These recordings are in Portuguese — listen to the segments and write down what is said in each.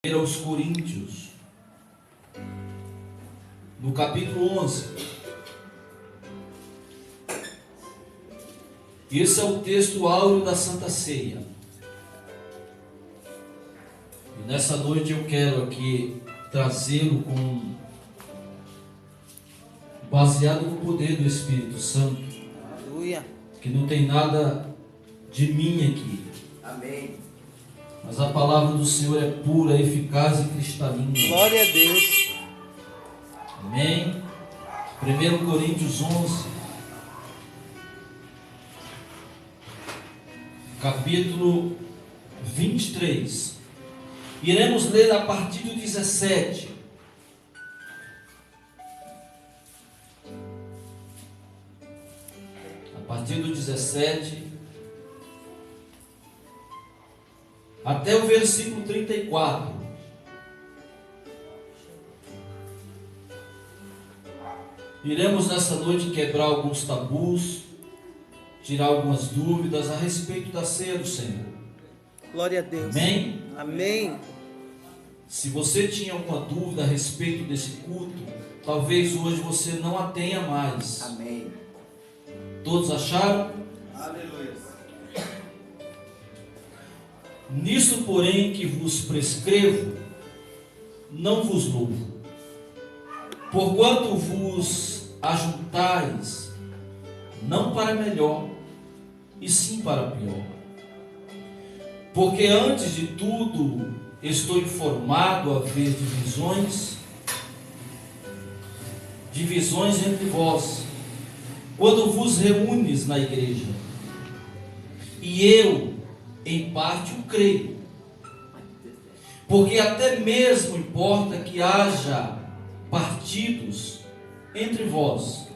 Aos Coríntios, no capítulo 11. Esse é o texto áureo da Santa Ceia. E nessa noite eu quero aqui trazê-lo baseado no poder do Espírito Santo. Aleluia. Que não tem nada de mim aqui. Amém. Mas a palavra do Senhor é pura, eficaz e cristalina. Glória a Deus. Amém. 1 Coríntios 11, capítulo 23. Iremos ler a partir do 17. A partir do 17 até o versículo 34. Iremos nessa noite quebrar alguns tabus, tirar algumas dúvidas a respeito da ceia do Senhor. Glória a Deus. Amém? Amém. Se você tinha alguma dúvida a respeito desse culto, talvez hoje você não a tenha mais. Amém. Todos acharam? Aleluia. Nisto, porém, que vos prescrevo, não vos louvo, porquanto vos ajuntais, não para melhor, e sim para pior. Porque antes de tudo, estou informado a haver divisões entre vós, quando vos reúnes na igreja. E eu, em parte, o creio, porque até mesmo importa que haja partidos entre vós,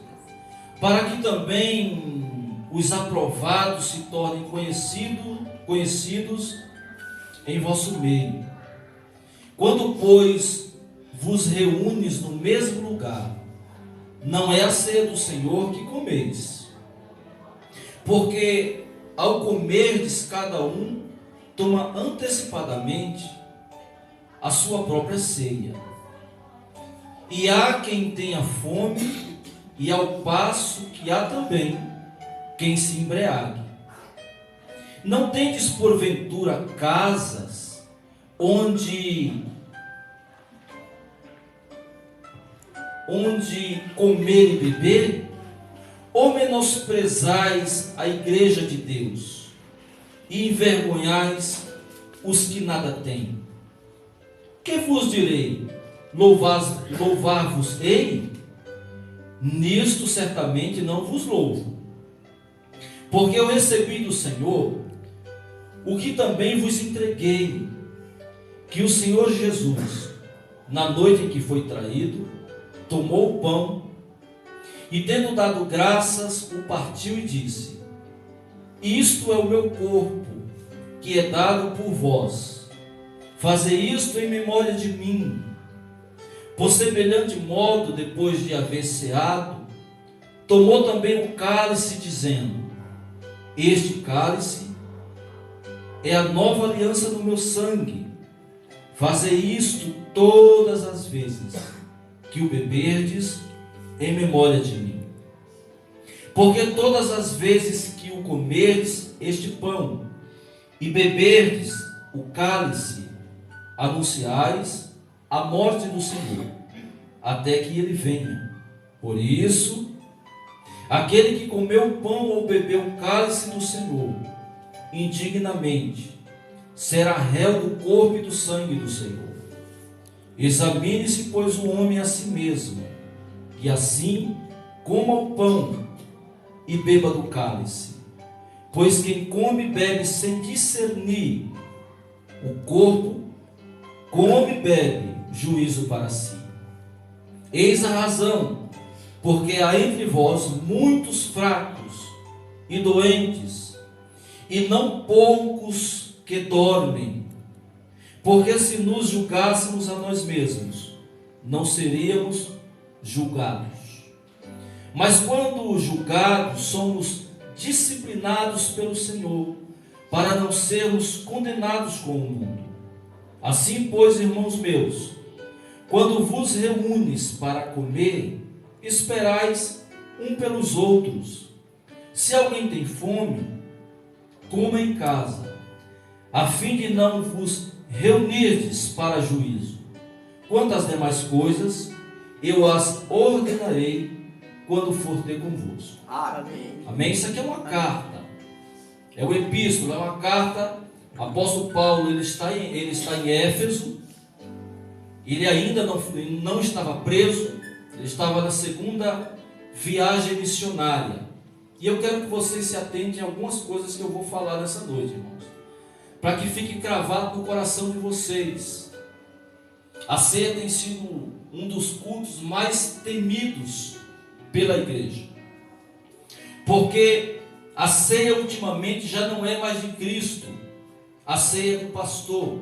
para que também os aprovados se tornem conhecidos em vosso meio. Quando, pois, vos reúnes no mesmo lugar, não é a ceia do Senhor que comeis, porque ao comerdes, cada um toma antecipadamente a sua própria ceia. E há quem tenha fome, e ao passo que há também quem se embriague. Não tendes porventura casas onde comer e beber? Ou menosprezais a igreja de Deus e envergonhais os que nada têm? Que vos direi? Louvar-vos-ei? Nisto certamente não vos louvo, porque eu recebi do Senhor o que também vos entreguei, que o Senhor Jesus, na noite em que foi traído, tomou o pão, e tendo dado graças, o partiu e disse: isto é o meu corpo, que é dado por vós. Fazei isto em memória de mim. Por semelhante modo, depois de haver ceado, tomou também o cálice, dizendo: este cálice é a nova aliança no meu sangue. Fazei isto todas as vezes que o beberdes, em memória de mim. Porque todas as vezes que o comerdes este pão e beberdes o cálice, anunciais a morte do Senhor, até que ele venha. Por isso, aquele que comeu o pão ou bebeu o cálice do Senhor indignamente será réu do corpo e do sangue do Senhor. Examine-se, pois, o homem a si mesmo, e assim coma o pão e beba do cálice. Pois quem come e bebe sem discernir o corpo, come e bebe juízo para si. Eis a razão, porque há entre vós muitos fracos e doentes, e não poucos que dormem. Porque se nos julgássemos a nós mesmos, não seríamos julgados. Mas quando julgados, somos disciplinados pelo Senhor, para não sermos condenados com o mundo. Assim, pois, irmãos meus, quando vos reúnes para comer, esperais um pelos outros. Se alguém tem fome, coma em casa, a fim de não vos reunirdes para juízo. Quanto às demais coisas, eu as ordenarei quando for ter convosco. Amém. Amém? Isso aqui é uma carta. É o epístolo, é uma carta. Apóstolo Paulo, ele está em Éfeso. Ele ainda não estava preso. Ele estava na segunda viagem missionária. E eu quero que vocês se atentem a algumas coisas que eu vou falar nessa noite, irmãos, para que fique cravado no coração de vocês. A ceia tem sido um dos cultos mais temidos pela igreja, porque a ceia ultimamente já não é mais de Cristo, a ceia é do pastor.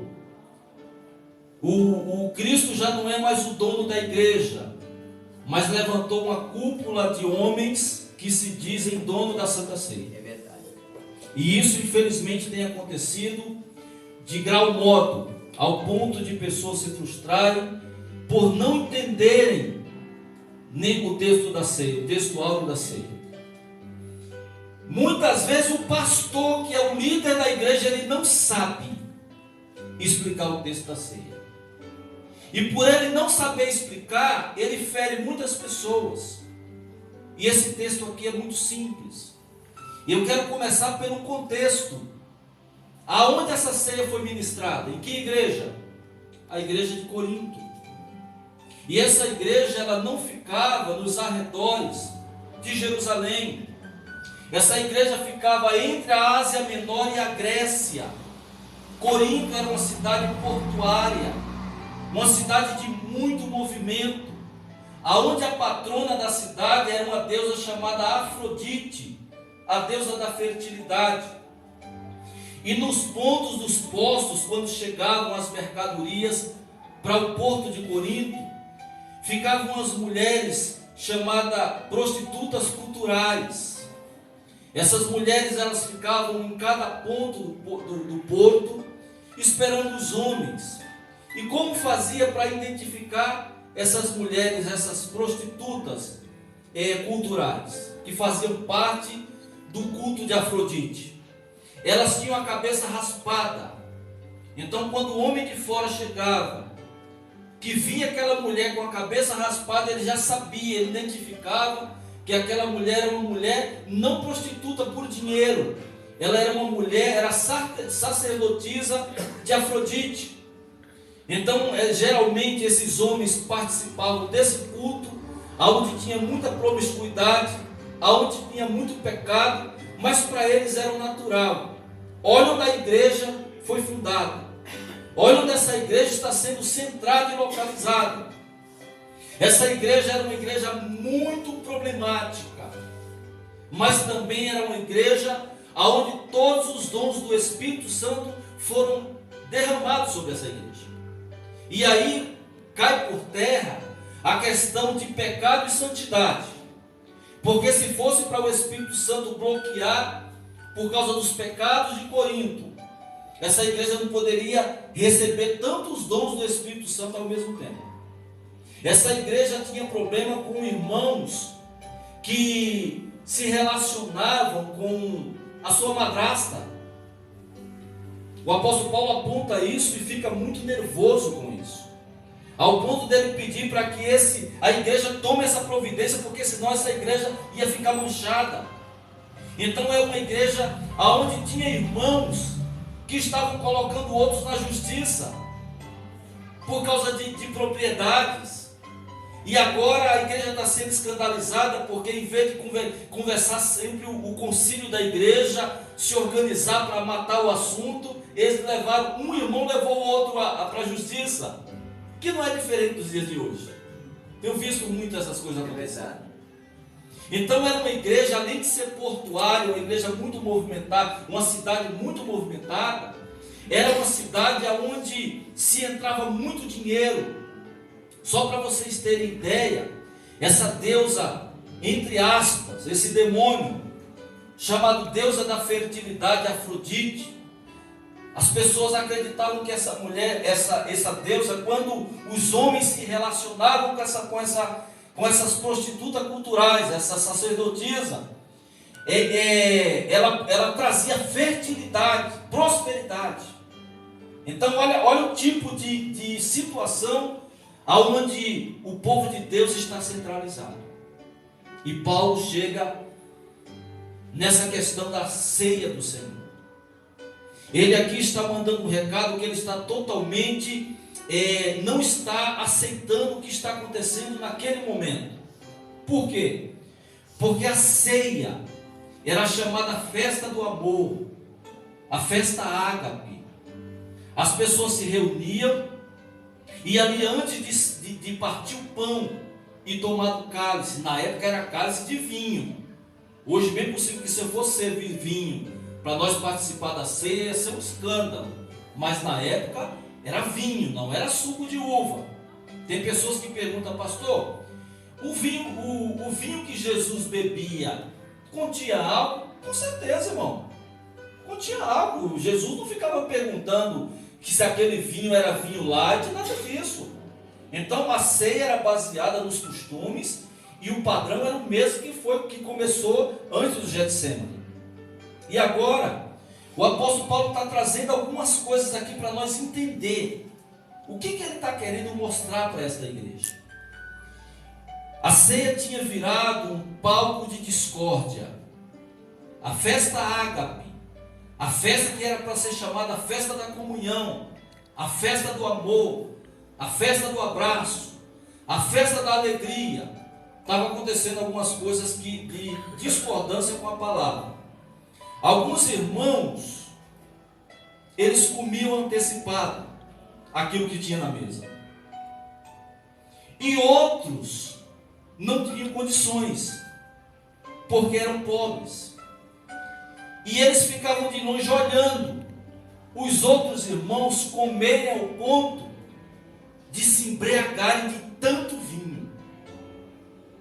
O Cristo já não é mais o dono da igreja, mas levantou uma cúpula de homens que se dizem dono da Santa Ceia. É verdade. E isso infelizmente tem acontecido de grau modo, ao ponto de pessoas se frustrarem por não entenderem nem o texto da ceia, o texto áureo da ceia. Muitas vezes o pastor, que é o líder da igreja, ele não sabe explicar o texto da ceia. E por ele não saber explicar, ele fere muitas pessoas. E esse texto aqui é muito simples. E eu quero começar pelo contexto. Aonde essa ceia foi ministrada? Em que igreja? A igreja de Corinto. E essa igreja, ela não ficava nos arredores de Jerusalém. Essa igreja ficava entre a Ásia Menor e a Grécia. Corinto era uma cidade portuária, uma cidade de muito movimento, aonde a patrona da cidade era uma deusa chamada Afrodite, a deusa da fertilidade. E nos pontos dos postos, quando chegavam as mercadorias para o porto de Corinto, ficavam as mulheres chamadas prostitutas culturais. Essas mulheres, elas ficavam em cada ponto do porto, esperando os homens. E como fazia para identificar essas mulheres, essas prostitutas culturais, que faziam parte do culto de Afrodite? Elas tinham a cabeça raspada. Então, quando o homem de fora chegava, que via aquela mulher com a cabeça raspada, ele já sabia, ele identificava que aquela mulher era uma mulher não prostituta por dinheiro. Ela era uma mulher, era sacerdotisa de Afrodite. Então, geralmente esses homens participavam desse culto, onde tinha muita promiscuidade, onde tinha muito pecado, mas para eles era o natural. Olha onde a igreja foi fundada. Olha onde essa igreja está sendo centrada e localizada. Essa igreja era uma igreja muito problemática, mas também era uma igreja onde todos os dons do Espírito Santo foram derramados sobre essa igreja. E aí cai por terra a questão de pecado e santidade, porque se fosse para o Espírito Santo bloquear por causa dos pecados de Corinto, essa igreja não poderia receber tantos dons do Espírito Santo ao mesmo tempo. Essa igreja tinha problema com irmãos que se relacionavam com a sua madrasta. O apóstolo Paulo aponta isso e fica muito nervoso com isso, ao ponto dele pedir para que a igreja tome essa providência, porque senão essa igreja ia ficar manchada. Então é uma igreja onde tinha irmãos que estavam colocando outros na justiça por causa de propriedades. E agora a igreja está sendo escandalizada, porque em vez de conversar sempre o concílio da igreja, se organizar para matar o assunto, eles levaram, um irmão levou o outro para a justiça, que não é diferente dos dias de hoje. Tenho visto muito essas coisas acontecerem. Então era uma igreja, além de ser portuária, uma igreja muito movimentada, uma cidade muito movimentada, era uma cidade onde se entrava muito dinheiro. Só para vocês terem ideia, essa deusa, entre aspas, esse demônio, chamado deusa da fertilidade, Afrodite, As pessoas acreditavam que essa mulher, essa deusa, quando os homens se relacionavam com essas prostitutas culturais, essa sacerdotisa, ela trazia fertilidade, prosperidade. Então olha o tipo de situação onde o povo de Deus está centralizado. E Paulo chega nessa questão da ceia do Senhor. Ele aqui está mandando um recado que ele está totalmente, não está aceitando o que está acontecendo naquele momento. Por quê? Porque a ceia era chamada festa do amor, a festa ágape. As pessoas se reuniam e ali antes de partir o pão e tomar o cálice, na época era cálice de vinho. Hoje bem possível que se eu fosse servir vinho para nós participar da ceia ia ser um escândalo, mas na época era vinho, não era suco de uva. Tem pessoas que perguntam: pastor, o vinho que Jesus bebia continha álcool? Com certeza, irmão, continha álcool. Jesus não ficava perguntando que se aquele vinho era vinho light, nada disso. Então a ceia era baseada nos costumes e o padrão era o mesmo que começou antes do Getsemane. E agora, o apóstolo Paulo está trazendo algumas coisas aqui para nós entender o que ele está querendo mostrar para esta igreja. A ceia tinha virado um palco de discórdia. A festa ágape, a festa que era para ser chamada a festa da comunhão, a festa do amor, a festa do abraço, a festa da alegria, estava acontecendo algumas coisas de discordância com a palavra. Alguns irmãos, eles comiam antecipado aquilo que tinha na mesa. E outros não tinham condições, porque eram pobres. E eles ficavam de longe olhando os outros irmãos comerem ao ponto de se embriagarem de tanto vinho.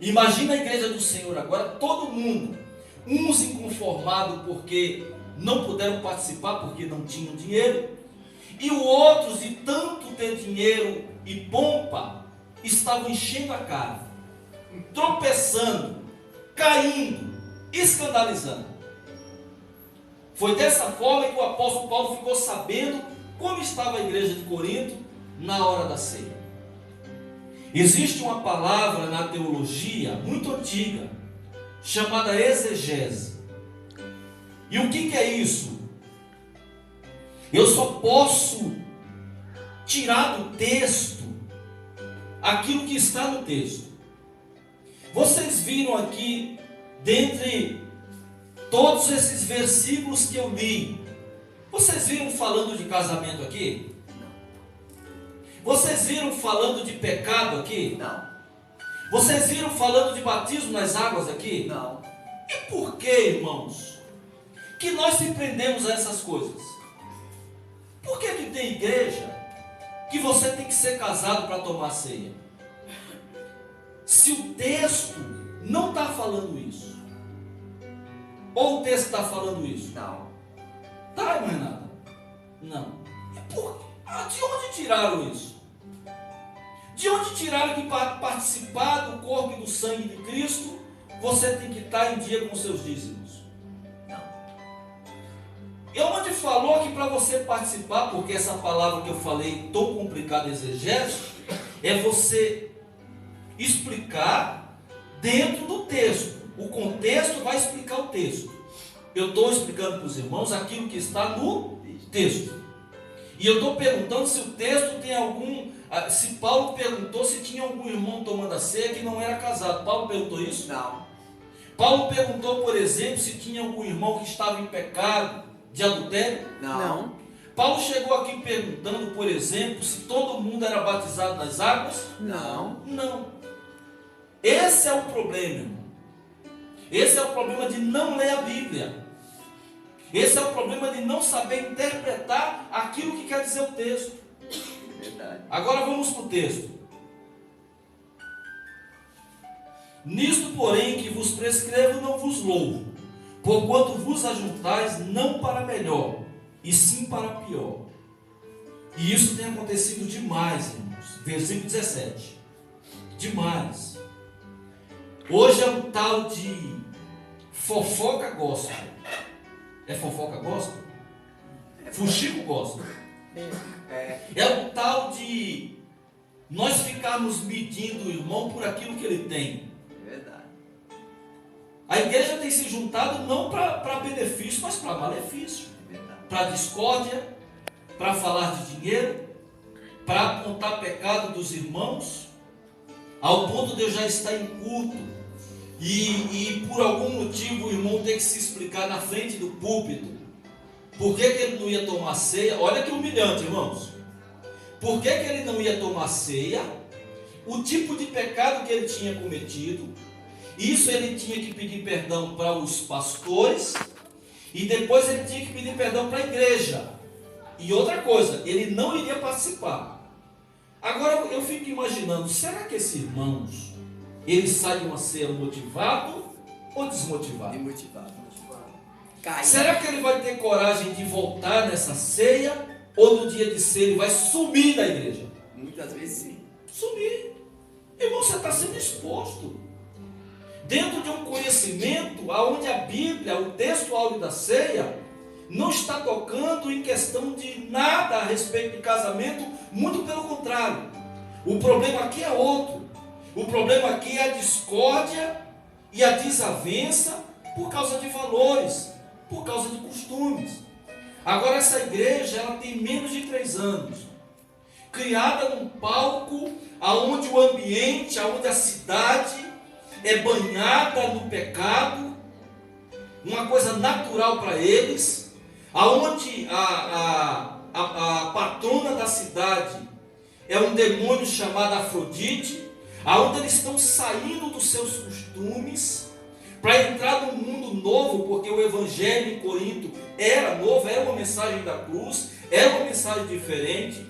Imagina a igreja do Senhor agora, todo mundo, uns inconformados porque não puderam participar porque não tinham dinheiro, e os outros, de tanto ter dinheiro e pompa, estavam enchendo a cara, tropeçando, caindo, escandalizando. Foi dessa forma que o apóstolo Paulo ficou sabendo como estava a igreja de Corinto na hora da ceia. Existe uma palavra na teologia muito antiga, chamada exegese. E o que é isso? Eu só posso tirar do texto aquilo que está no texto. Vocês viram aqui, dentre todos esses versículos que eu li, vocês viram falando de casamento aqui? Vocês viram falando de pecado aqui? Não. Vocês viram falando de batismo nas águas aqui? Não. E por que, irmãos, que nós se prendemos a essas coisas? Por que tem igreja que você tem que ser casado para tomar ceia? Se o texto não está falando isso, ou o texto está falando isso? Não. Tá, irmã Renata? Não. E por quê? De onde tiraram isso? De onde tiraram que para participar do corpo e do sangue de Cristo, você tem que estar em dia com os seus dízimos? Não. E onde falou que para você participar, porque essa palavra que eu falei, tão complicada, exegese, é você explicar dentro do texto. O contexto vai explicar o texto. Eu estou explicando para os irmãos aquilo que está no texto. E eu estou perguntando se o texto tem algum... Se Paulo perguntou se tinha algum irmão tomando a ceia que não era casado. Paulo perguntou isso? Não. Paulo perguntou, por exemplo, se tinha algum irmão que estava em pecado de adultério? Não. Paulo chegou aqui perguntando, por exemplo, se todo mundo era batizado nas águas? Não. Não. Esse é o problema, irmão. Esse é o problema de não ler a Bíblia. Esse é o problema de não saber interpretar aquilo que quer dizer o texto. Verdade. Agora vamos para o texto. Nisto, porém, que vos prescrevo, não vos louvo, porquanto vos ajuntais não para melhor, e sim para pior. E isso tem acontecido demais, irmãos. Versículo 17. Demais. Hoje é um tal de fofoca gospel. É fofoca gospel? Fuxico gospel. É um tal de nós ficarmos medindo o irmão por aquilo que ele tem. Verdade. A igreja tem se juntado não para benefício, mas para malefício. Para discórdia, para falar de dinheiro, para apontar pecado dos irmãos, ao ponto de eu já estar em culto e por algum motivo o irmão tem que se explicar na frente do púlpito. Por que ele não ia tomar ceia? Olha que humilhante, irmãos. Por que ele não ia tomar ceia? O tipo de pecado que ele tinha cometido. Isso ele tinha que pedir perdão para os pastores. E depois ele tinha que pedir perdão para a igreja. E outra coisa, ele não iria participar. Agora eu fico imaginando, será que esses irmãos, eles saem de uma ceia motivado ou desmotivado? Desmotivado. Será que ele vai ter coragem de voltar nessa ceia? Ou no dia de ceia ele vai sumir da igreja? Muitas vezes sim. Sumir. Irmão, você está sendo exposto. Dentro de um conhecimento onde a Bíblia, o texto áureo da ceia, não está tocando em questão de nada a respeito de casamento, muito pelo contrário. O problema aqui é outro. O problema aqui é a discórdia e a desavença por causa de valores, por causa de costumes. Agora essa igreja, ela tem menos de 3 anos, criada num palco onde o ambiente, onde a cidade é banhada no pecado, uma coisa natural para eles, aonde a patrona da cidade é um demônio chamado Afrodite, aonde eles estão saindo dos seus costumes para entrar num mundo novo, porque o evangelho em Corinto era novo, era uma mensagem da cruz, era uma mensagem diferente.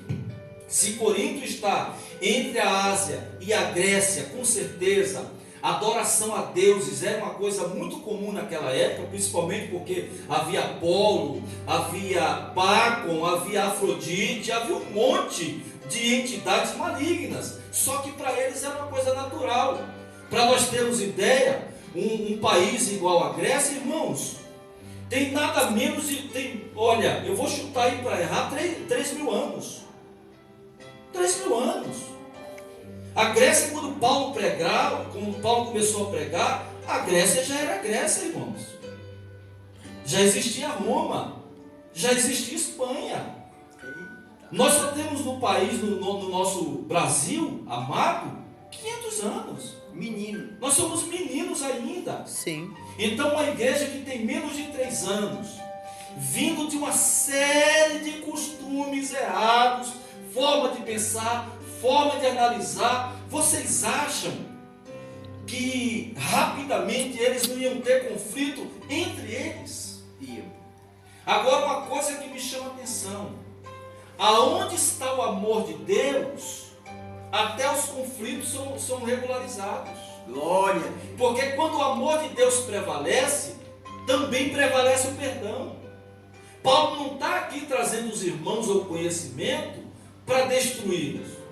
Se Corinto está entre a Ásia e a Grécia, com certeza a adoração a deuses era uma coisa muito comum naquela época, principalmente porque havia Apolo, havia Bacon, havia Afrodite, havia um monte de entidades malignas. Só que para eles era uma coisa natural. Para nós termos ideia, um país igual a Grécia, irmãos, tem nada menos de... olha, eu vou chutar aí para errar, 3 mil anos. 3 mil anos. A Grécia, quando Paulo começou a pregar, a Grécia já era Grécia, irmãos. Já existia Roma, já existia Espanha. Nós só temos no país, no nosso Brasil, amado, 500 anos. Menino. Nós somos meninos ainda. Sim. Então uma igreja que tem menos de 3 anos, vindo de uma série de costumes errados, forma de pensar, forma de analisar, vocês acham que rapidamente eles não iam ter conflito entre eles? Iam. Agora uma coisa que me chama a atenção, aonde está o amor de Deus, até os conflitos são regularizados. Glória. Porque quando o amor de Deus prevalece, também prevalece o perdão. Paulo não está aqui trazendo os irmãos ao conhecimento para destruí-los.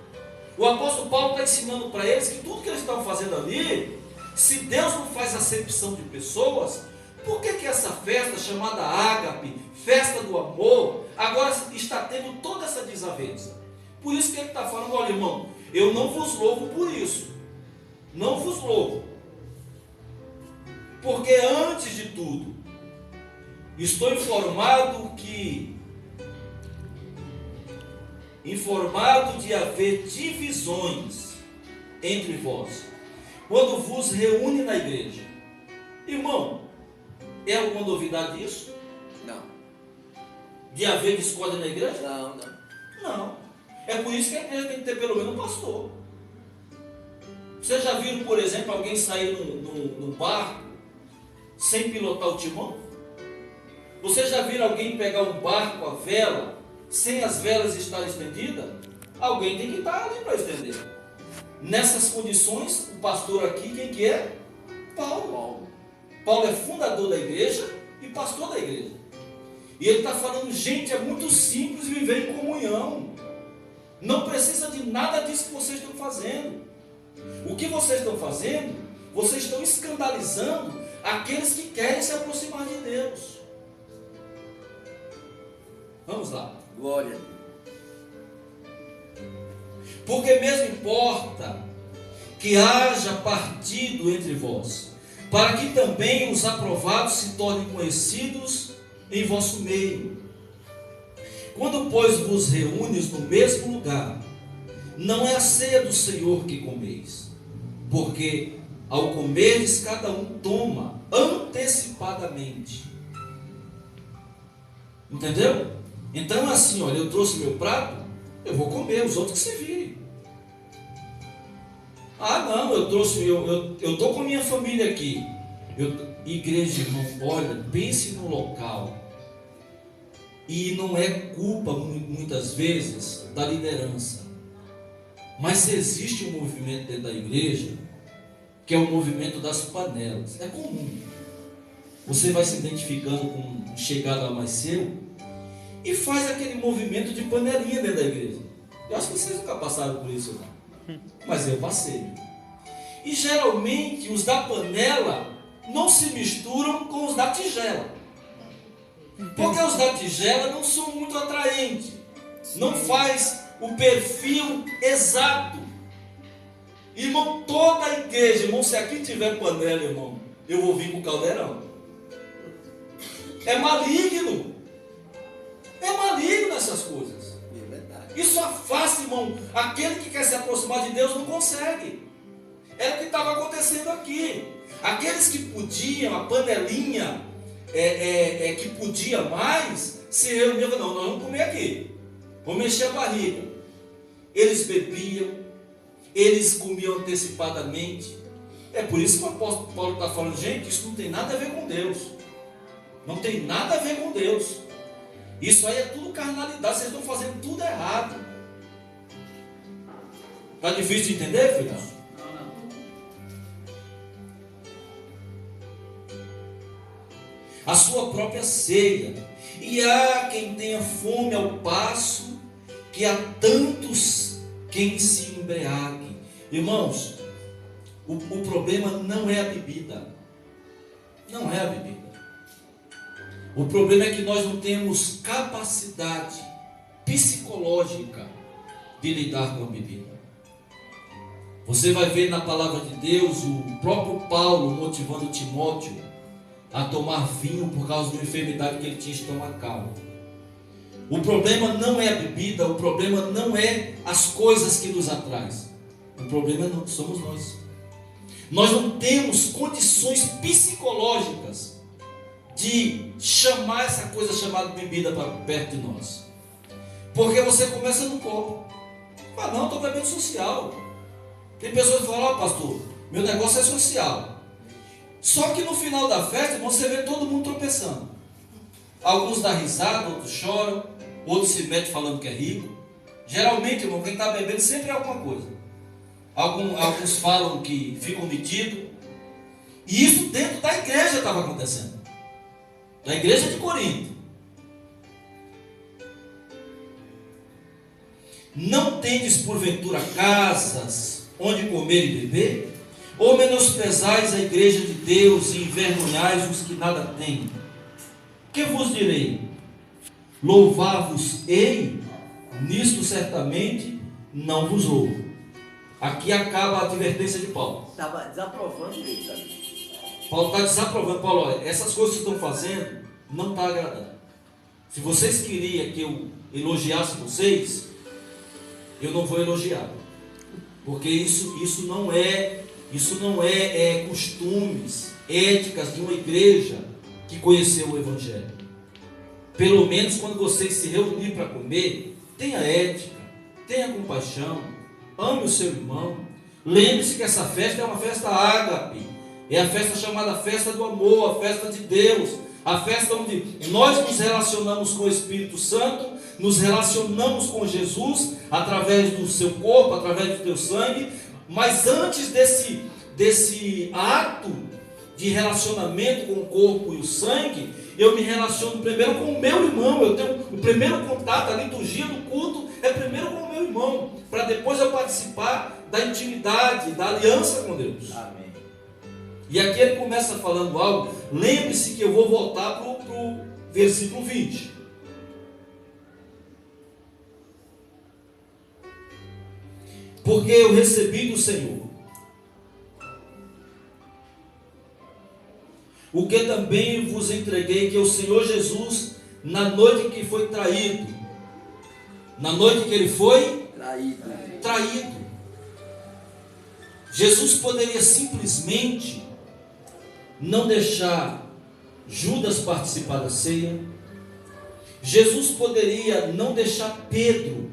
O apóstolo Paulo está ensinando para eles que tudo que eles estão fazendo ali, se Deus não faz acepção de pessoas, por que essa festa chamada Ágape, festa do amor, agora está tendo toda essa desavença? Por isso que ele está falando, olha irmão, eu não vos louvo por isso, não vos louvo, porque antes de tudo, estou informado de haver divisões entre vós, quando vos reúne na igreja. Irmão, é alguma novidade isso? Não. De haver discórdia na igreja? Não. Não. É por isso que a igreja tem que ter pelo menos um pastor. Vocês já viram, por exemplo, alguém sair num barco sem pilotar o timão? Vocês já viram alguém pegar um barco a vela sem as velas estarem estendidas? Alguém tem que estar ali para estender. Nessas condições, o pastor aqui, quem que é? Paulo. Paulo é fundador da igreja e pastor da igreja. E ele está falando, gente, é muito simples viver em comunhão. Não precisa de nada disso que vocês estão fazendo. O que vocês estão fazendo, vocês estão escandalizando aqueles que querem se aproximar de Deus. Vamos lá. Glória. Porque mesmo importa que haja partido entre vós, para que também os aprovados se tornem conhecidos em vosso meio. Quando, pois, vos reúnes no mesmo lugar, não é a ceia do Senhor que comeis, porque ao comerdes cada um toma antecipadamente. Entendeu? Então é assim, olha, eu trouxe meu prato, eu vou comer, os outros que se virem. Ah, não, eu estou com minha família aqui. Igreja, irmão, olha, pense no local. E não é culpa, muitas vezes, da liderança. Mas se existe um movimento dentro da igreja, que é o movimento das panelas. É comum. Você vai se identificando com um chegado a mais seu e faz aquele movimento de panelinha dentro da igreja. Eu acho que vocês nunca passaram por isso, não. Mas eu passei. E geralmente os da panela não se misturam com os da tigela. Porque os da tigela não são muito atraentes. Não faz o perfil exato. Irmão, toda a igreja, irmão, se aqui tiver panela, irmão, eu vou vir com o caldeirão. É maligno. É maligno essas coisas. É verdade. Isso afasta, irmão. Aquele que quer se aproximar de Deus não consegue. Era o que estava acontecendo aqui. Aqueles que podiam, a panelinha que podia mais, se reuniam, não, nós vamos comer aqui. Vamos encher a barriga. Eles bebiam, eles comiam antecipadamente. É por isso que o apóstolo Paulo está falando, gente, isso não tem nada a ver com Deus. Não tem nada a ver com Deus. Isso aí é tudo carnalidade, vocês estão fazendo tudo errado. Está difícil de entender, filho? A sua própria ceia. E há quem tenha fome ao passo que há tantos quem se embriague. Irmãos, o problema não é a bebida. Não é a bebida. O problema é que nós não temos capacidade psicológica de lidar com a bebida. Você vai ver na palavra de Deus o próprio Paulo motivando Timóteo a tomar vinho por causa de uma enfermidade que ele tinha estomacal. O problema não é a bebida, o problema não é as coisas que nos atraem. O problema somos nós. Nós não temos condições psicológicas de chamar essa coisa chamada bebida para perto de nós. Porque você começa no copo. Fala, não, estou bebendo social. Tem pessoas que falam, pastor, meu negócio é social. Só que no final da festa, você vê todo mundo tropeçando. Alguns dão risada, outros choram, outros se metem falando que é rico. Geralmente, irmão, quem está bebendo sempre é alguma coisa. Alguns falam que ficam metidos. E isso dentro da igreja estava acontecendo. Da igreja de Corinto. Não tendes porventura casas onde comer e beber? Ou menosprezais a igreja de Deus e envergonhais os que nada têm? Que vos direi? Louvar-vos-ei? Nisto certamente não vos louvo. Aqui acaba a advertência de Paulo. Estava desaprovando ele, sabe? Paulo está desaprovando. Paulo, olha, essas coisas que estão fazendo não está agradando. Se vocês queriam que eu elogiasse vocês, eu não vou elogiar. Porque isso não é costumes, éticas de uma igreja que conheceu o Evangelho. Pelo menos quando vocês se reunirem para comer, tenha ética, tenha compaixão, ame o seu irmão. Lembre-se que essa festa é uma festa ágape, é a festa chamada festa do amor, a festa de Deus, a festa onde nós nos relacionamos com o Espírito Santo, nos relacionamos com Jesus através do seu corpo, através do teu sangue. Mas antes desse ato, de relacionamento com o corpo e o sangue, eu me relaciono primeiro com o meu irmão. Eu tenho o primeiro contato, a liturgia do culto é primeiro com o meu irmão, para depois eu participar da intimidade, da aliança com Deus. Amém. E aqui ele começa falando algo. Lembre-se que eu vou voltar para o versículo 20. Porque eu recebi do Senhor o que também vos entreguei, que o Senhor Jesus, na noite que foi traído, na noite que ele foi traído, Jesus poderia simplesmente não deixar Judas participar da ceia. Jesus poderia não deixar Pedro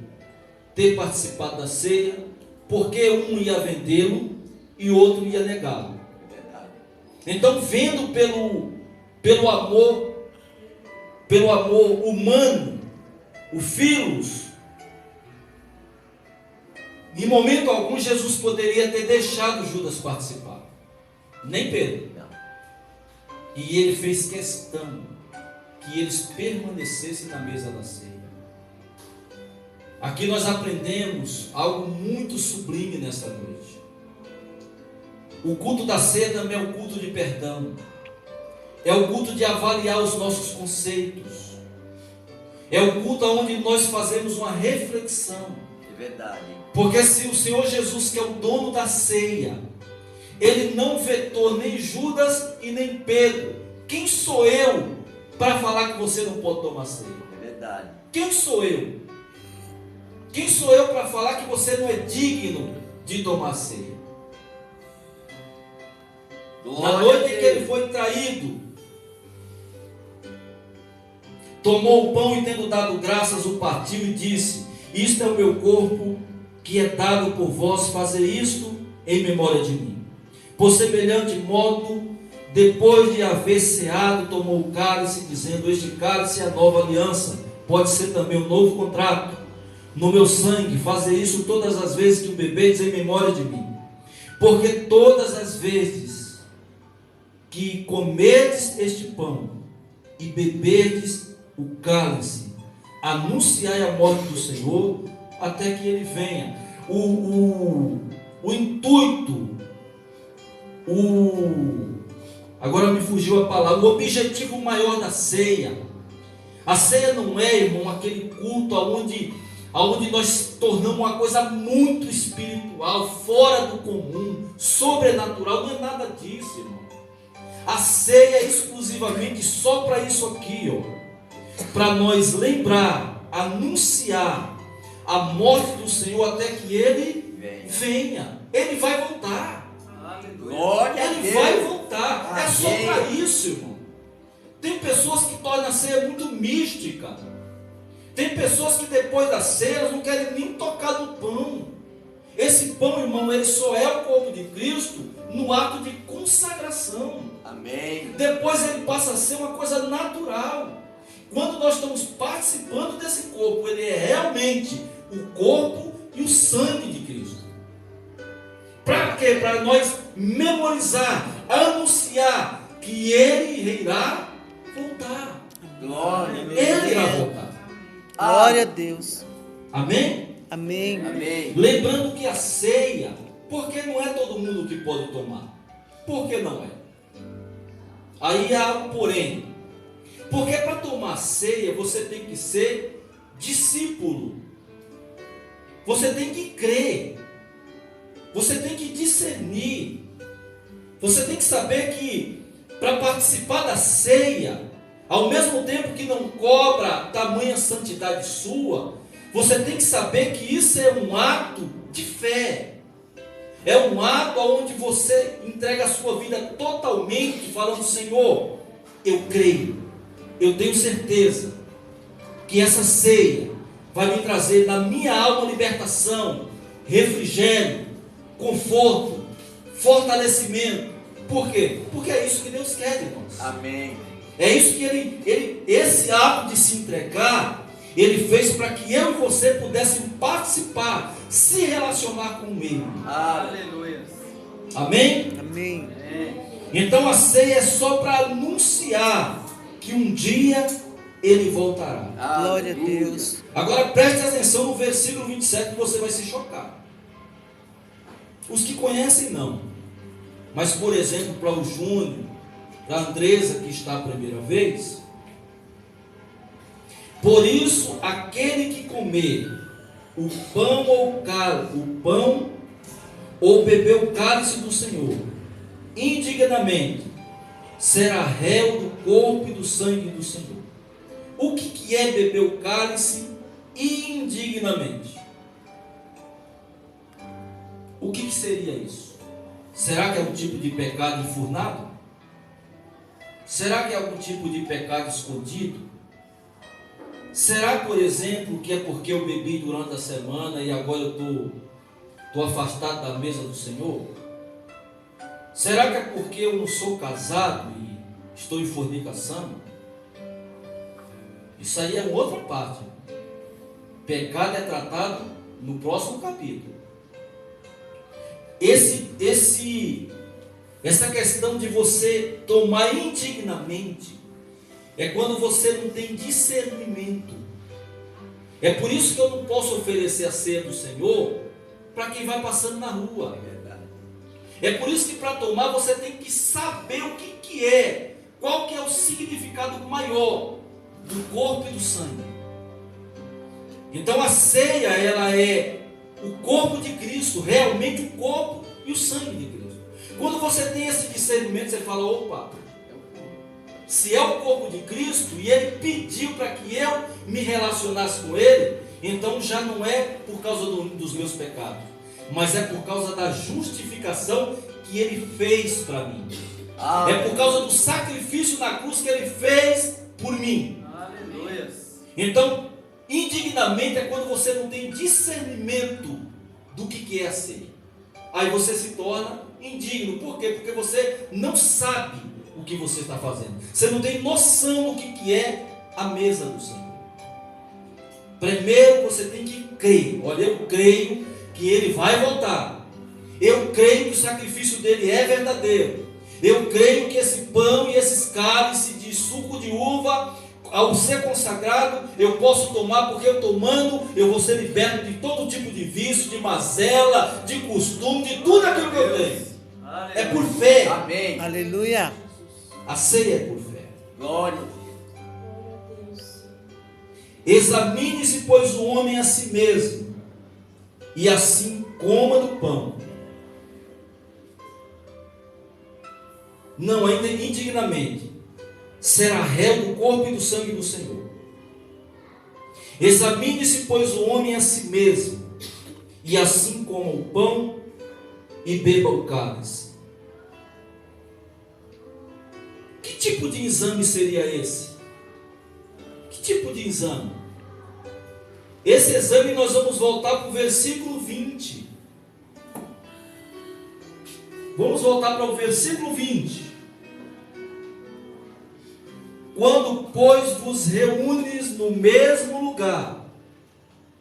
ter participado da ceia, porque um ia vendê-lo e o outro ia negá-lo. Então, vendo pelo amor humano, o Filos, em momento algum Jesus poderia ter deixado Judas participar, nem Pedro. E ele fez questão que eles permanecessem na mesa da ceia. Aqui nós aprendemos algo muito sublime nesta noite. O culto da ceia também é o culto de perdão. É o culto de avaliar os nossos conceitos. É o culto onde nós fazemos uma reflexão. É verdade. Porque se o Senhor Jesus, que é o dono da ceia, ele não vetou nem Judas e nem Pedro, quem sou eu para falar que você não pode tomar ceia? É verdade. Quem sou eu? Quem sou eu para falar que você não é digno de tomar ceia? Na noite que ele foi traído, tomou o pão e, tendo dado graças, o partiu e disse: isto é o meu corpo que é dado por vós, fazer isto em memória de mim. Por semelhante modo, depois de haver ceado, tomou o cálice, dizendo: este cálice é a nova aliança, pode ser também o novo contrato no meu sangue. Fazer isso todas as vezes que o bebedes em memória de mim. Porque todas as vezes que comerdes este pão e beberdes o cálice, anunciai a morte do Senhor até que ele venha. O intuito, agora me fugiu a palavra, o objetivo maior da ceia. A ceia não é, irmão, aquele culto aonde nós tornamos uma coisa muito espiritual, fora do comum, sobrenatural. Não é nada disso, irmão. A ceia é exclusivamente só para isso aqui, para nós lembrar, anunciar a morte do Senhor até que ele venha. Ele vai voltar. Ele vai voltar. É só para isso, irmão. Tem pessoas que tornam a ceia muito mística. Tem pessoas que depois da ceia não querem nem tocar no pão. Esse pão, irmão, ele só é o corpo de Cristo no ato de consagração. Amém. Depois ele passa a ser uma coisa natural. Quando nós estamos participando desse corpo, ele é realmente o corpo e o sangue de Cristo. Para quê? Para nós memorizar, anunciar que ele irá voltar. Glória a Deus. Ele irá voltar. Glória a Deus. Amém? Amém. Amém. Lembrando que a ceia, porque não é todo mundo que pode tomar. Por que não é? Aí há um porém. Porque para tomar ceia você tem que ser discípulo. Você tem que crer. Você tem que discernir. Você tem que saber que para participar da ceia, ao mesmo tempo que não cobra tamanha santidade sua, você tem que saber que isso é um ato de fé. É um ato onde você entrega a sua vida totalmente, falando: Senhor, eu creio, eu tenho certeza que essa ceia vai me trazer na minha alma libertação, refrigério, conforto, fortalecimento. Por quê? Porque é isso que Deus quer, irmãos. Amém. É isso que esse ato de se entregar, ele fez para que eu e você pudéssemos participar, se relacionar com Ele. Aleluia. Amém? Amém. Então a ceia é só para anunciar que um dia ele voltará. Glória a Deus. Agora preste atenção no versículo 27 que você vai se chocar. Os que conhecem não. Mas, por exemplo, para o Júnior, para a Andresa que está a primeira vez, por isso aquele que comer o pão ou beber o cálice do Senhor indignamente será réu do corpo e do sangue do Senhor. O que é beber o cálice indignamente? O que seria isso? Será que é um tipo de pecado enfurnado? Será que é algum tipo de pecado escondido? Será, por exemplo, que é porque eu bebi durante a semana e agora eu estou afastado da mesa do Senhor? Será que é porque eu não sou casado e estou em fornicação? Isso aí é outra parte. Pecado é tratado no próximo capítulo. Essa questão de você tomar indignamente é quando você não tem discernimento. É por isso que eu não posso oferecer a ceia do Senhor para quem vai passando na rua. É por isso que para tomar você tem que saber o que é, qual que é o significado maior do corpo e do sangue. Então a ceia, ela é o corpo de Cristo, realmente o corpo e o sangue de Cristo. Quando você tem esse discernimento, você fala, opa, se é o corpo de Cristo e Ele pediu para que eu me relacionasse com Ele, então já não é por causa dos meus pecados, mas é por causa da justificação que Ele fez para mim. É por causa do sacrifício na cruz que Ele fez por mim. Aleluia. Então, indignamente é quando você não tem discernimento do que é a ceia. Aí você se torna indigno. Por quê? Porque você não sabe o que você está fazendo. Você não tem noção do que é a mesa do Senhor. Primeiro você tem que crer. Olha, eu creio que Ele vai voltar. Eu creio que o sacrifício dele é verdadeiro. Eu creio que esse pão e esses cálices de suco de uva, ao ser consagrado, eu posso tomar, porque eu tomando, eu vou ser liberto de todo tipo de vício, de mazela, de costume, de tudo aquilo que eu tenho. É por fé. Amém. Aleluia. A ceia é por fé. Glória. Examine-se, pois, o homem a si mesmo, e assim coma do pão. Não ainda indignamente, será réu do corpo e do sangue do Senhor. Examine-se, pois, o homem a si mesmo, e assim coma o pão e beba o cálice. Que tipo de exame seria esse? Que tipo de exame? Esse exame nós vamos voltar para o versículo 20. Vamos voltar para o versículo 20. Quando, pois, vos reúnes no mesmo lugar,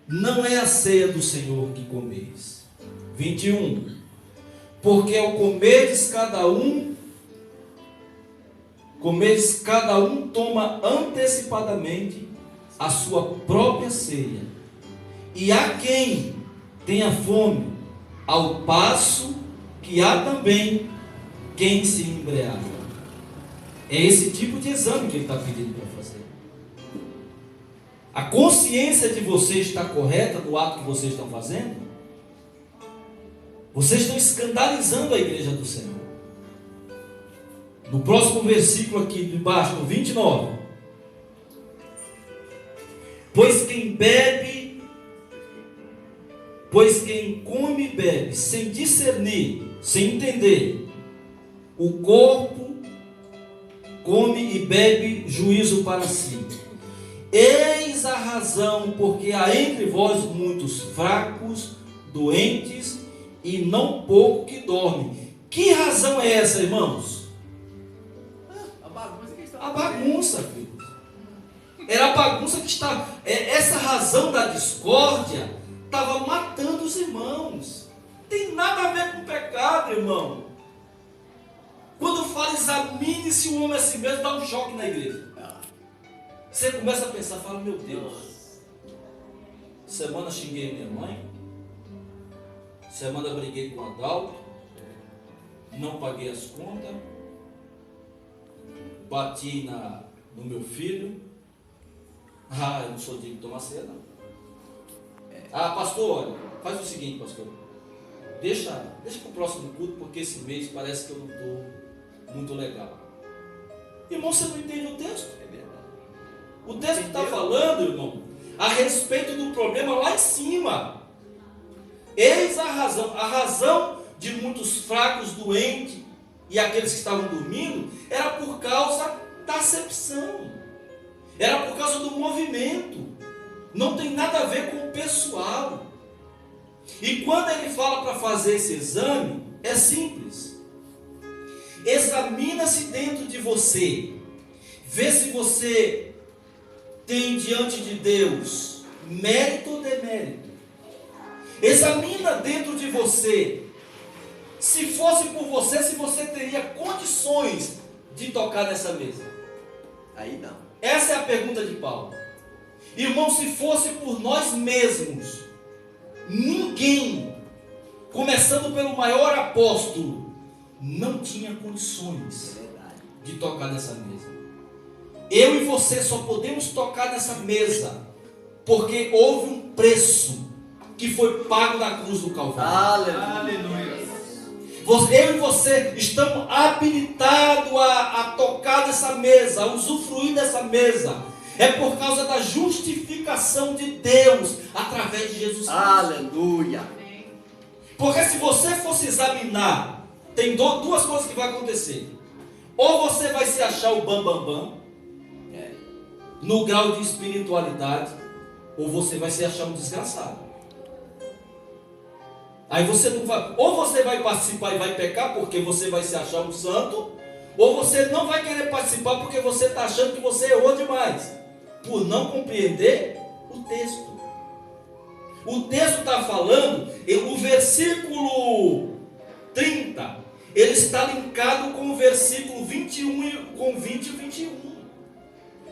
não é a ceia do Senhor que comeis. 21. Porque ao comerdes cada um toma antecipadamente a sua própria ceia. E há quem tenha fome, ao passo que há também quem se embriaga. É esse tipo de exame que ele está pedindo para fazer. A consciência de vocês está correta no ato que vocês estão fazendo? Vocês estão escandalizando a igreja do Senhor. No próximo versículo aqui de baixo, no 29. Pois quem come e bebe sem discernir, sem entender, o corpo come e bebe juízo para si. Eis a razão porque há entre vós muitos fracos, doentes e não pouco que dormem. Que razão é essa, irmãos? A bagunça, filhos. Era a bagunça que está. Essa razão da discórdia estava matando os irmãos. Tem nada a ver com pecado, irmão. Quando fala, examine se o homem é assim mesmo, dá um choque na igreja. Você começa a pensar, fala, meu Deus, semana xinguei minha mãe, semana briguei com o Adalto, não paguei as contas, bati no meu filho. Eu não sou digno de tomar ceia, não. Pastor, olha, faz o seguinte, pastor, deixa para o próximo culto, porque esse mês parece que eu não estou muito legal. Irmão, você não entende o texto? É verdade. O texto está falando, irmão, a respeito do problema lá em cima. Eis a razão de muitos fracos, doentes e aqueles que estavam dormindo, era por causa da acepção, era por causa do movimento, não tem nada a ver com o pessoal. E quando ele fala para fazer esse exame, é simples: examina-se dentro de você, vê se você tem diante de Deus mérito ou demérito. Examina dentro de você, se fosse por você, se você teria condições de tocar nessa mesa. Aí não. Essa é a pergunta de Paulo. Irmão, se fosse por nós mesmos, ninguém, começando pelo maior apóstolo, não tinha condições de tocar nessa mesa. Eu e você só podemos tocar nessa mesa porque houve um preço que foi pago na cruz do Calvário. Aleluia. Eu e você estamos habilitados a tocar nessa mesa, a usufruir dessa mesa. É por causa da justificação de Deus através de Jesus Cristo. Aleluia. Porque se você fosse examinar, tem duas coisas que vão acontecer. Ou você vai se achar o bambambam, no grau de espiritualidade, ou você vai se achar um desgraçado. Aí você não vai, ou você vai participar e vai pecar porque você vai se achar um santo, ou você não vai querer participar porque você está achando que você errou demais, por não compreender o texto. O texto está falando, o versículo 30, ele está linkado com o versículo 21, com 20 e 21.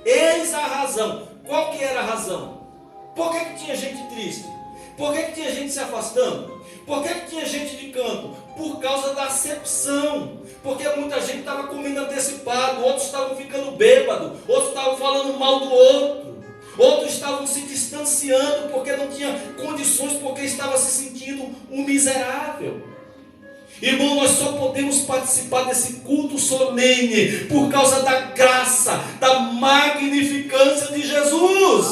Eis a razão. Qual que era a razão? Por que tinha gente triste? Por que tinha gente se afastando? Por que tinha gente de canto? Por causa da acepção. Porque muita gente estava comendo antecipado, outros estavam ficando bêbados, outros estavam falando mal do outro, outros estavam se distanciando porque não tinha condições, porque estava se sentindo um miserável. Irmão, nós só podemos participar desse culto solene por causa da graça, da magnificância de Jesus.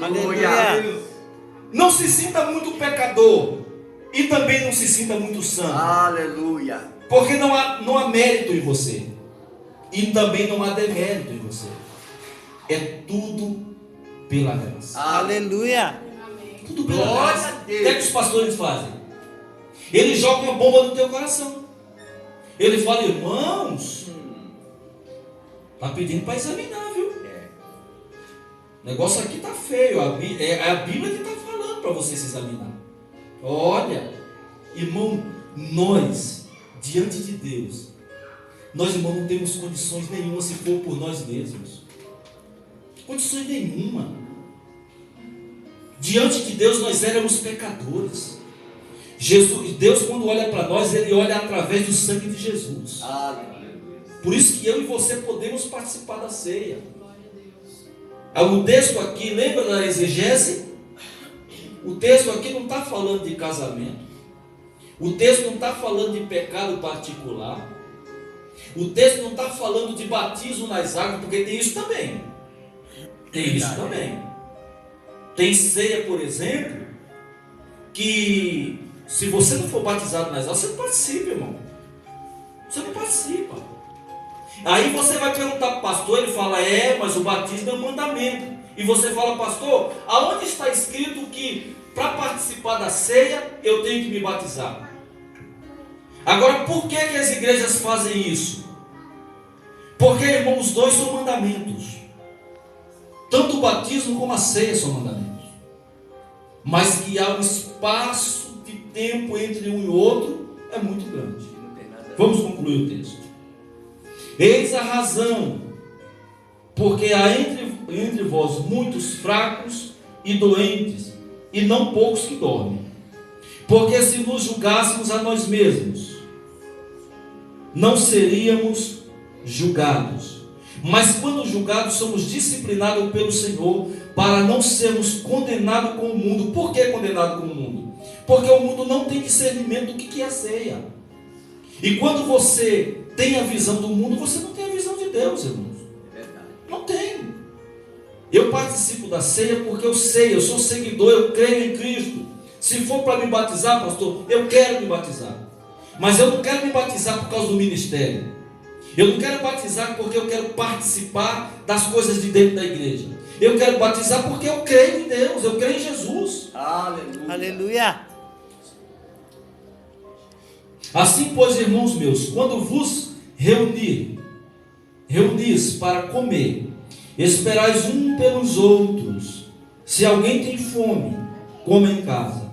Aleluia. Não se sinta muito pecador e também não se sinta muito santo. Aleluia. Porque não há mérito em você e também não há demérito em você. É tudo pela graça. Aleluia. Tudo pela Glória graça. a O Deus. que é que os pastores fazem? Eles jogam uma bomba no teu coração. Ele fala, irmãos, está pedindo para examinar, viu? O negócio aqui está feio. É a Bíblia que está falando para você se examinar. Olha, irmão, nós, diante de Deus, nós, irmão, não temos condições nenhuma se for por nós mesmos. Condições nenhuma. Diante de Deus nós éramos pecadores. Deus, quando olha para nós, Ele olha através do sangue de Jesus. Por isso que eu e você podemos participar da ceia. O texto aqui, lembra da exegese? O texto aqui não está falando de casamento. O texto não está falando de pecado particular. O texto não está falando de batismo nas águas, porque tem isso também. Tem isso também. Tem ceia, por exemplo, que se você não for batizado nas águas, você não participa, irmão. Você não participa. Aí você vai perguntar para o pastor, ele fala, mas o batismo é um mandamento. E você fala, pastor, aonde está escrito que para participar da ceia eu tenho que me batizar? Agora, por que as igrejas fazem isso? Porque, irmão, os dois são mandamentos. Tanto o batismo como a ceia são mandamentos. Mas que há um espaço de tempo entre um e outro é muito grande. Vamos concluir o texto. Eis a razão, porque há entre vós muitos fracos e doentes, e não poucos que dormem. Porque se nos julgássemos a nós mesmos, não seríamos julgados. Mas quando julgados, somos disciplinados pelo Senhor, para não sermos condenados com o mundo. Por que condenado com o mundo? Porque o mundo não tem discernimento do que é a ceia. E quando você tem a visão do mundo, você não tem a visão de Deus, irmãos. É verdade. Não tem. Eu participo da ceia porque eu sei, eu sou seguidor, eu creio em Cristo. Se for para me batizar, pastor, eu quero me batizar. Mas eu não quero me batizar por causa do ministério. Eu não quero batizar porque eu quero participar das coisas de dentro da igreja. Eu quero batizar porque eu creio em Deus, eu creio em Jesus. Aleluia. Aleluia. Assim, pois, irmãos meus, quando vos reunis para comer, esperais um pelos outros. Se alguém tem fome, coma em casa,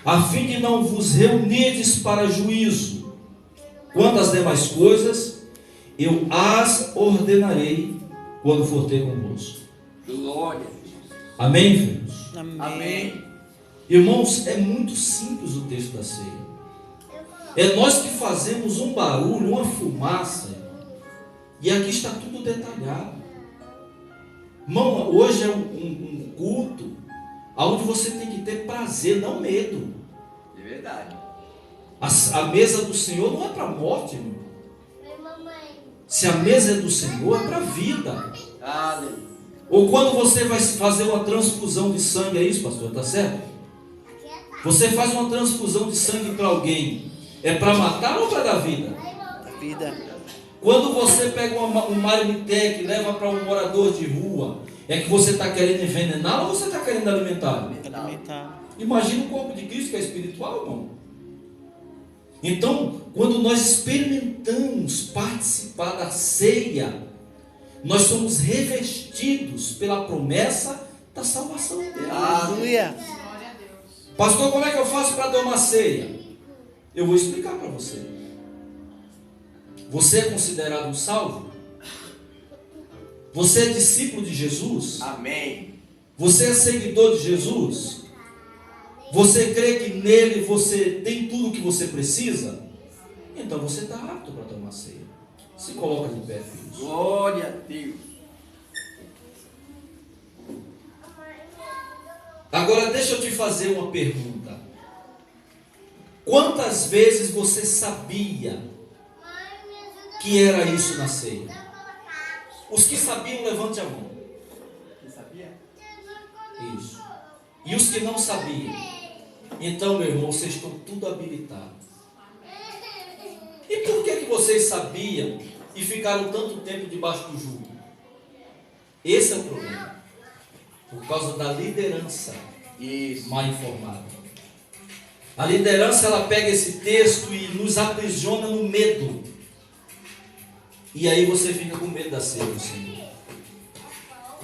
a fim de não vos reunirdes para juízo. Quanto às demais coisas, eu as ordenarei quando for ter convosco. Glória a Deus. Amém, filhos? Amém. Irmãos, é muito simples o texto da ceia. É nós que fazemos um barulho, uma fumaça, irmão. E aqui está tudo detalhado. Irmão, hoje é um culto onde você tem que ter prazer, não medo. É verdade. A mesa do Senhor não é para a morte, irmão. Se a mesa é do Senhor, é para a vida. Aleluia. Ou quando você vai fazer uma transfusão de sangue, é isso, pastor? Está certo? Você faz uma transfusão de sangue para alguém, é para matar ou para dar vida? Vida. Quando você pega um marmitex e leva para um morador de rua, é que você está querendo envenenar ou você está querendo alimentar? Alimentar. Imagina o corpo de Cristo que é espiritual, irmão. Então, quando nós experimentamos participar da ceia, nós somos revestidos pela promessa da salvação de Deus. Aleluia. Pastor, como é que eu faço para tomar ceia? Eu vou explicar para você. Você é considerado um salvo? Você é discípulo de Jesus? Amém. Você é seguidor de Jesus? Você crê que nele você tem tudo o que você precisa? Então você está apto para tomar ceia. Se coloca de pé, filhos. Glória a Deus. Agora deixa eu te fazer uma pergunta. Quantas vezes você sabia que era isso na ceia? Os que sabiam, levante a mão. Você sabia? Isso. E os que não sabiam? Então, meu irmão, vocês estão tudo habilitados. E por que vocês sabiam e ficaram tanto tempo debaixo do jugo? Esse é o problema. Por causa da liderança Isso. mal informada. A liderança, ela pega esse texto e nos aprisiona no medo. E aí você fica com medo da ceia do Senhor.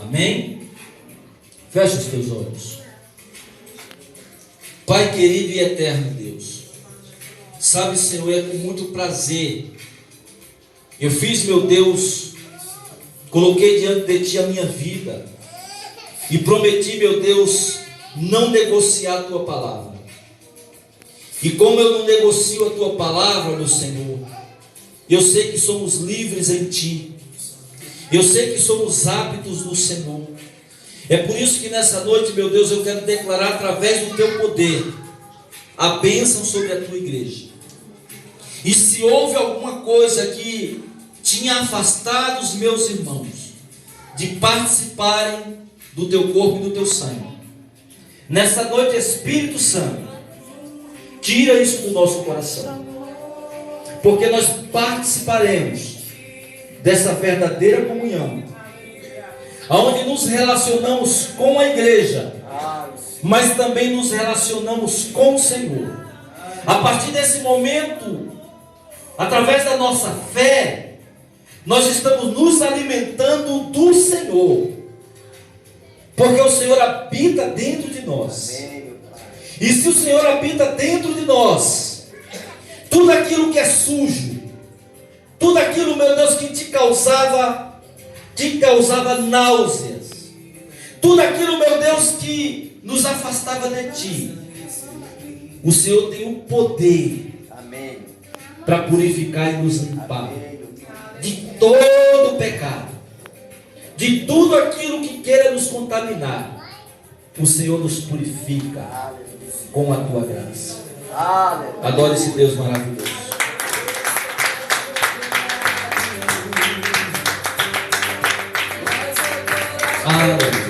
Amém? Fecha os teus olhos. Pai querido e eterno Deus, sabe, Senhor, é com muito prazer. Eu fiz, meu Deus, coloquei diante de Ti a minha vida e prometi, meu Deus, não negociar a Tua palavra. E como eu não negocio a Tua palavra, meu Senhor, eu sei que somos livres em Ti. Eu sei que somos hábitos do Senhor. É por isso que nessa noite, meu Deus, eu quero declarar através do Teu poder a bênção sobre a Tua igreja. E se houve alguma coisa que tinha afastado os meus irmãos de participarem do Teu corpo e do Teu sangue, nessa noite, Espírito Santo, tira isso do nosso coração, porque nós participaremos dessa verdadeira comunhão, onde nos relacionamos com a igreja, mas também nos relacionamos com o Senhor. A partir desse momento, através da nossa fé, nós estamos nos alimentando do Senhor, porque o Senhor habita dentro de nós. E se o Senhor habita dentro de nós, tudo aquilo que é sujo, Tudo aquilo, meu Deus, que te causava náuseas. Tudo aquilo, meu Deus, que nos afastava de Ti. O Senhor tem o poder Amém. para purificar e nos limpar Amém. de todo o pecado, de tudo aquilo que queira nos contaminar. O Senhor nos purifica com a Tua graça. Aleluia. Adore esse Deus maravilhoso. Aleluia.